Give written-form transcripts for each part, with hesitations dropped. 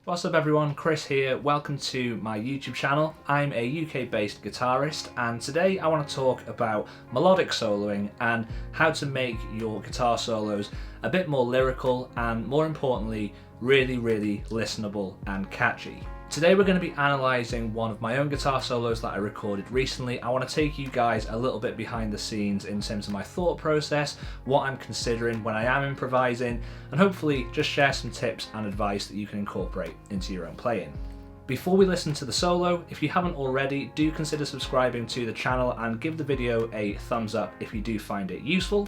What's up everyone, Chris here. Welcome to my YouTube channel. I'm a UK based guitarist and today I want to talk about melodic soloing and how to make your guitar solos a bit more lyrical and more importantly really listenable and catchy. Today we're going to be analysing one of my own guitar solos that I recorded recently. I want to take you guys a little bit behind the scenes in terms of my thought process, what I'm considering when I am improvising, and hopefully just share some tips and advice that you can incorporate into your own playing. Before we listen to the solo, if you haven't already, do consider subscribing to the channel and give the video a thumbs up if you do find it useful.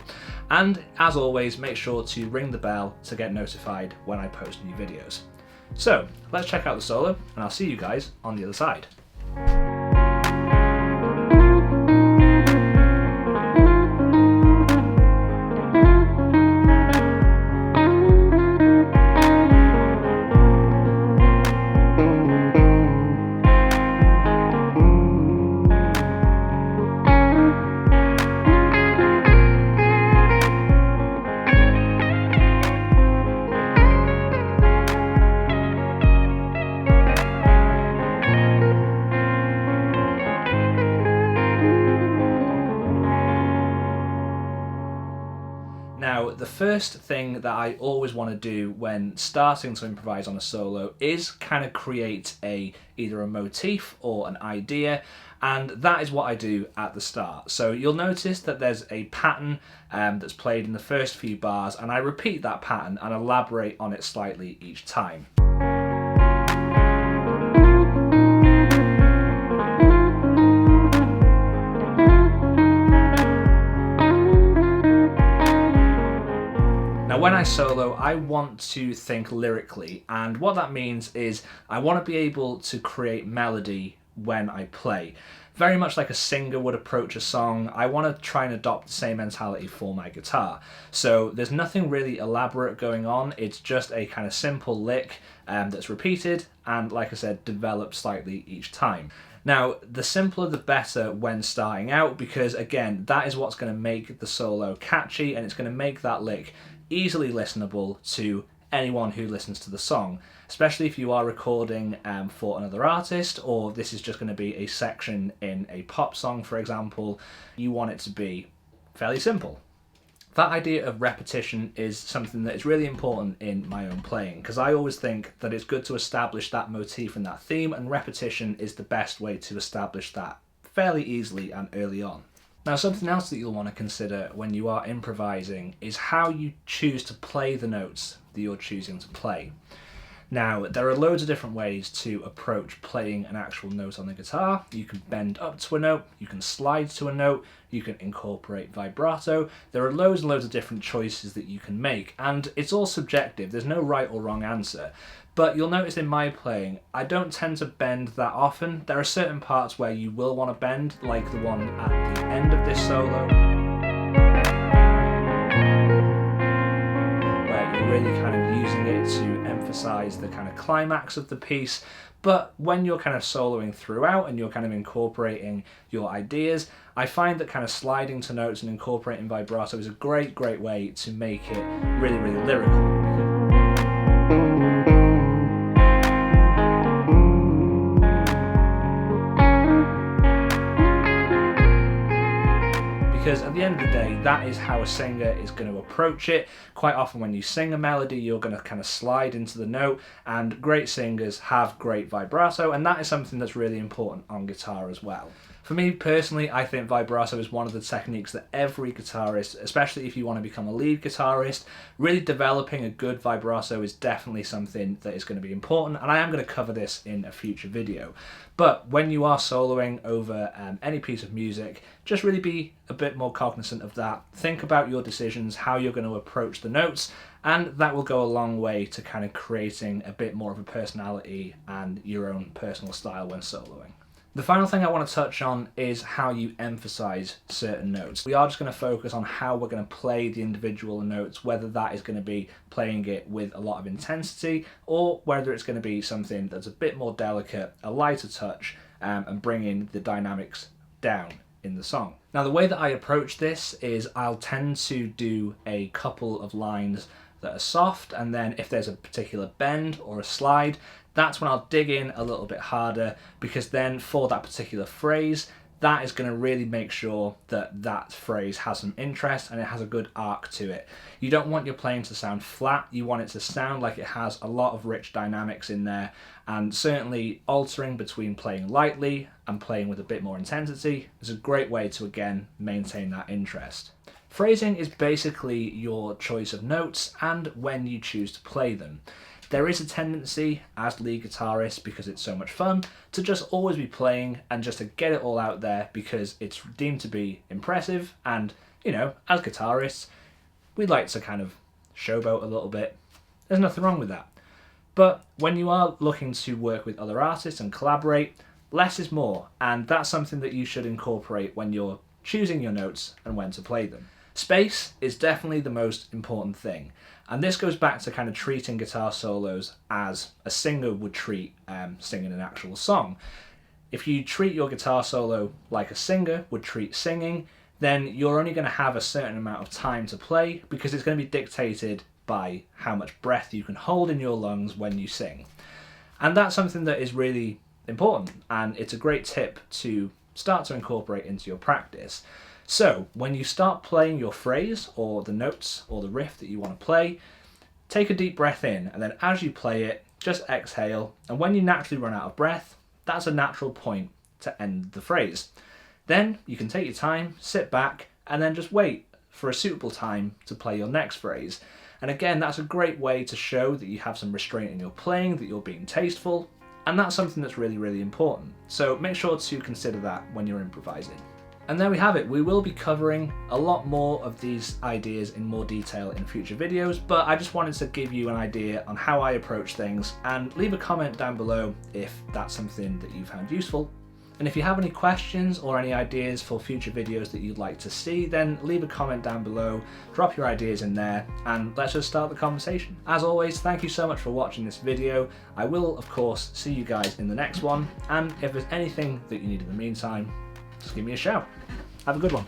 And as always, make sure to ring the bell to get notified when I post new videos. So let's check out the solo and I'll see you guys on the other side. Now, the first thing that I always want to do when starting to improvise on a solo is kind of create either a motif or an idea, and that is what I do at the start. So you'll notice that there's a pattern that's played in the first few bars, and I repeat that pattern and elaborate on it slightly each time. Now when I solo, I want to think lyrically, and what that means is I want to be able to create melody when I play. Very much like a singer would approach a song, I want to try and adopt the same mentality for my guitar. So there's nothing really elaborate going on, it's just a kind of simple lick that's repeated and, like I said, developed slightly each time. Now, the simpler the better when starting out, because again, that is what's going to make the solo catchy and it's going to make that lick easily listenable to anyone who listens to the song, especially if you are recording for another artist, or this is just going to be a section in a pop song, for example. You want it to be fairly simple. That idea of repetition is something that is really important in my own playing, because I always think that it's good to establish that motif and that theme, and repetition is the best way to establish that fairly easily and early on. Now, something else that you'll want to consider when you are improvising is how you choose to play the notes that you're choosing to play. Now, there are loads of different ways to approach playing an actual note on the guitar. You can bend up to a note, you can slide to a note, you can incorporate vibrato. There are loads and loads of different choices that you can make, and it's all subjective. There's no right or wrong answer. But you'll notice in my playing, I don't tend to bend that often. There are certain parts where you will want to bend, like the one at the end of this solo, where you're really kind of using it to emphasize the kind of climax of the piece. But when you're kind of soloing throughout and you're kind of incorporating your ideas, I find that kind of sliding to notes and incorporating vibrato is a great way to make it really lyrical. Because at the end of the day, that is how a singer is going to approach it. Quite often when you sing a melody, you're going to kind of slide into the note, and great singers have great vibrato, and that is something that's really important on guitar as well. For me personally, I think vibrato is one of the techniques that every guitarist, especially if you want to become a lead guitarist, really developing a good vibrato is definitely something that is going to be important, and I am going to cover this in a future video. But when you are soloing over any piece of music, just really be a bit more cognizant of that. Think about your decisions, how you're going to approach the notes, and that will go a long way to kind of creating a bit more of a personality and your own personal style when soloing. The final thing I want to touch on is how you emphasize certain notes. We are just going to focus on how we're going to play the individual notes, whether that is going to be playing it with a lot of intensity or whether it's going to be something that's a bit more delicate, a lighter touch, and bringing the dynamics down in the song. Now, the way that I approach this is I'll tend to do a couple of lines that are soft, and then if there's a particular bend or a slide, that's when I'll dig in a little bit harder, because then for that particular phrase, that is going to really make sure that that phrase has some interest and it has a good arc to it. You don't want your playing to sound flat, you want it to sound like it has a lot of rich dynamics in there, and certainly altering between playing lightly and playing with a bit more intensity is a great way to, again, maintain that interest. Phrasing is basically your choice of notes and when you choose to play them. There is a tendency as lead guitarists, because it's so much fun, to just always be playing and just to get it all out there because it's deemed to be impressive, and, you know, as guitarists, we like to kind of showboat a little bit. There's nothing wrong with that. But when you are looking to work with other artists and collaborate, less is more, and that's something that you should incorporate when you're choosing your notes and when to play them. Space is definitely the most important thing, and this goes back to kind of treating guitar solos as a singer would treat singing an actual song. If you treat your guitar solo like a singer would treat singing, then you're only going to have a certain amount of time to play, because it's going to be dictated by how much breath you can hold in your lungs when you sing. And that's something that is really important, and it's a great tip to start to incorporate into your practice. So when you start playing your phrase or the notes or the riff that you want to play, take a deep breath in, and then as you play it, just exhale, and when you naturally run out of breath, that's a natural point to end the phrase. Then you can take your time, sit back, and then just wait for a suitable time to play your next phrase. And again, that's a great way to show that you have some restraint in your playing, that you're being tasteful, and that's something that's really, really important. So make sure to consider that when you're improvising. And there we have it. We will be covering a lot more of these ideas in more detail in future videos, but I just wanted to give you an idea on how I approach things, and leave a comment down below if that's something that you found useful. And if you have any questions or any ideas for future videos that you'd like to see, then leave a comment down below, drop your ideas in there, and let's just start the conversation. As always, thank you so much for watching this video. I will, of course, see you guys in the next one, and if there's anything that you need in the meantime, just give me a shout. Have a good one.